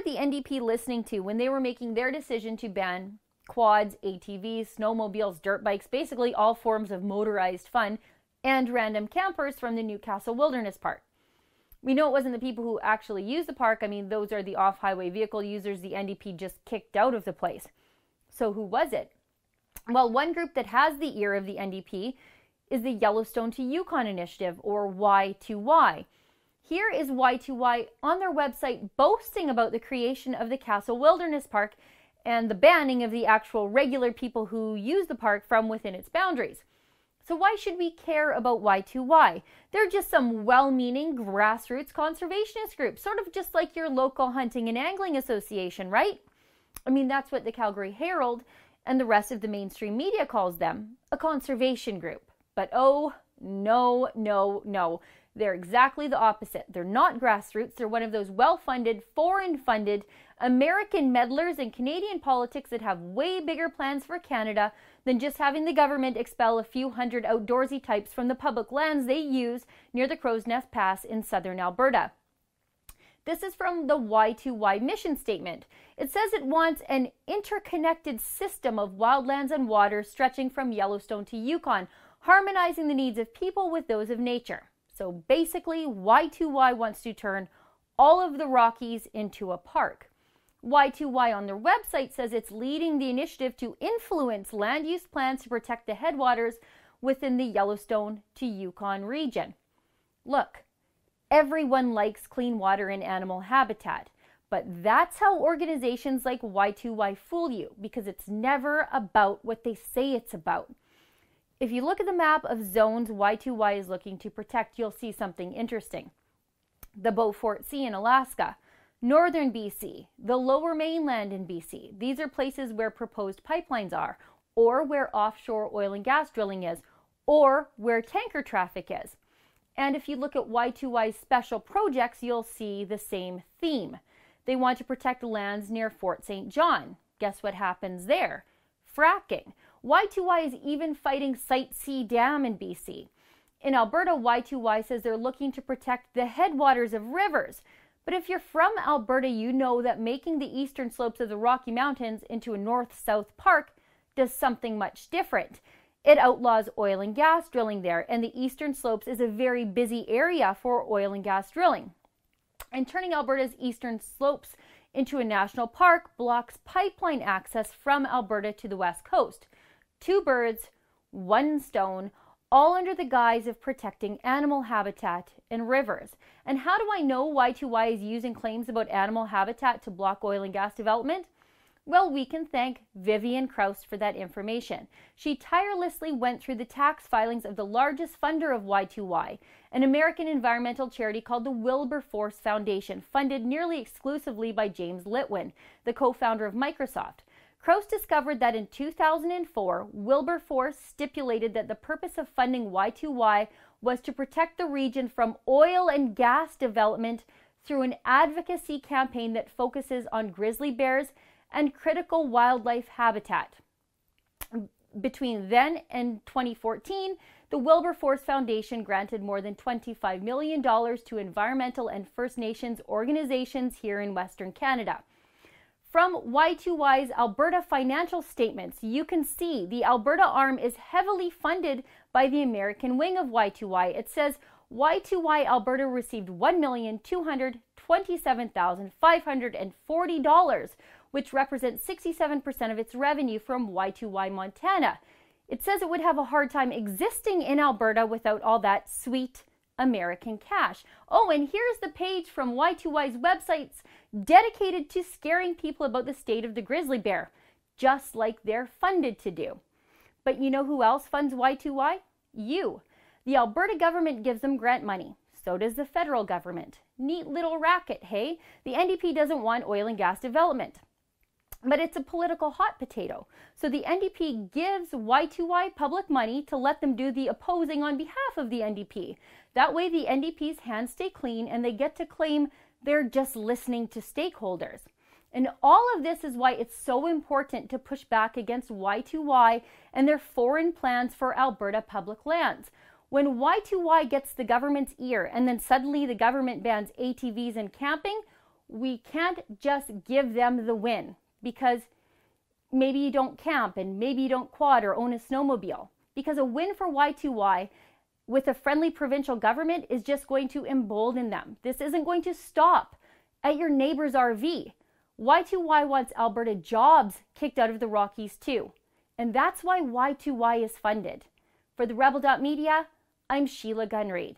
the NDP listening to when they were making their decision to ban quads, ATVs, snowmobiles, dirt bikes, basically all forms of motorized fun, and random campers from the Newcastle Wilderness Park? We know it wasn't the people who actually use the park. I mean, those are the off-highway vehicle users the NDP just kicked out of the place. So who was it? Well, one group that has the ear of the NDP is the Yellowstone to Yukon Initiative, or Y2Y. Here is Y2Y on their website boasting about the creation of the Castle Wilderness Park and the banning of the actual regular people who use the park from within its boundaries. So why should we care about Y2Y? They're just some well-meaning grassroots conservationist group, sort of just like your local hunting and angling association, right? I mean, that's what the Calgary Herald and the rest of the mainstream media calls them, a conservation group. But oh, no, no, no. They're exactly the opposite. They're not grassroots. They're one of those well-funded, foreign-funded American meddlers in Canadian politics that have way bigger plans for Canada than just having the government expel a few hundred outdoorsy types from the public lands they use near the Crow's Nest Pass in southern Alberta. This is from the Y2Y mission statement. It says it wants an interconnected system of wildlands and waters stretching from Yellowstone to Yukon, harmonizing the needs of people with those of nature. So basically, Y2Y wants to turn all of the Rockies into a park. Y2Y on their website says it's leading the initiative to influence land use plans to protect the headwaters within the Yellowstone to Yukon region. Look, everyone likes clean water and animal habitat, but that's how organizations like Y2Y fool you, because it's never about what they say it's about. If you look at the map of zones Y2Y is looking to protect, you'll see something interesting. The Beaufort Sea in Alaska, northern BC, the lower mainland in BC. These are places where proposed pipelines are, or where offshore oil and gas drilling is, or where tanker traffic is. And if you look at Y2Y's special projects, you'll see the same theme. They want to protect lands near Fort St. John. Guess what happens there? Fracking. Y2Y is even fighting Site C Dam in BC. In Alberta, Y2Y says they're looking to protect the headwaters of rivers. But if you're from Alberta, you know that making the eastern slopes of the Rocky Mountains into a north-south park does something much different. It outlaws oil and gas drilling there, and the eastern slopes is a very busy area for oil and gas drilling. And turning Alberta's eastern slopes into a national park blocks pipeline access from Alberta to the west coast. Two birds, one stone, all under the guise of protecting animal habitat and rivers. And how do I know Y2Y is using claims about animal habitat to block oil and gas development? Well, we can thank Vivian Krause for that information. She tirelessly went through the tax filings of the largest funder of Y2Y, an American environmental charity called the Wilberforce Foundation, funded nearly exclusively by James Litwin, the co-founder of Microsoft. Krause discovered that in 2004, Wilberforce stipulated that the purpose of funding Y2Y was to protect the region from oil and gas development through an advocacy campaign that focuses on grizzly bears and critical wildlife habitat. Between then and 2014, the Wilberforce Foundation granted more than $25 million to environmental and First Nations organizations here in Western Canada. From Y2Y's Alberta financial statements, you can see the Alberta arm is heavily funded by the American wing of Y2Y. It says Y2Y Alberta received $1,227,540, which represents 67% of its revenue from Y2Y Montana. It says it would have a hard time existing in Alberta without all that sweet American cash. Oh, and here's the page from Y2Y's websites dedicated to scaring people about the state of the grizzly bear, just like they're funded to do. But you know who else funds Y2Y? You. The Alberta government gives them grant money. So does the federal government. Neat little racket, hey? The NDP doesn't want oil and gas development. But it's a political hot potato. So the NDP gives Y2Y public money to let them do the opposing on behalf of the NDP. That way the NDP's hands stay clean and they get to claim they're just listening to stakeholders. And all of this is why it's so important to push back against Y2Y and their foreign plans for Alberta public lands. When Y2Y gets the government's ear and then suddenly the government bans ATVs and camping, we can't just give them the win because maybe you don't camp and maybe you don't quad or own a snowmobile. Because a win for Y2Y with a friendly provincial government is just going to embolden them. This isn't going to stop at your neighbor's RV. Y2Y wants Alberta jobs kicked out of the Rockies too. And that's why Y2Y is funded. For the Rebel.media, I'm Sheila Gunn-Reid.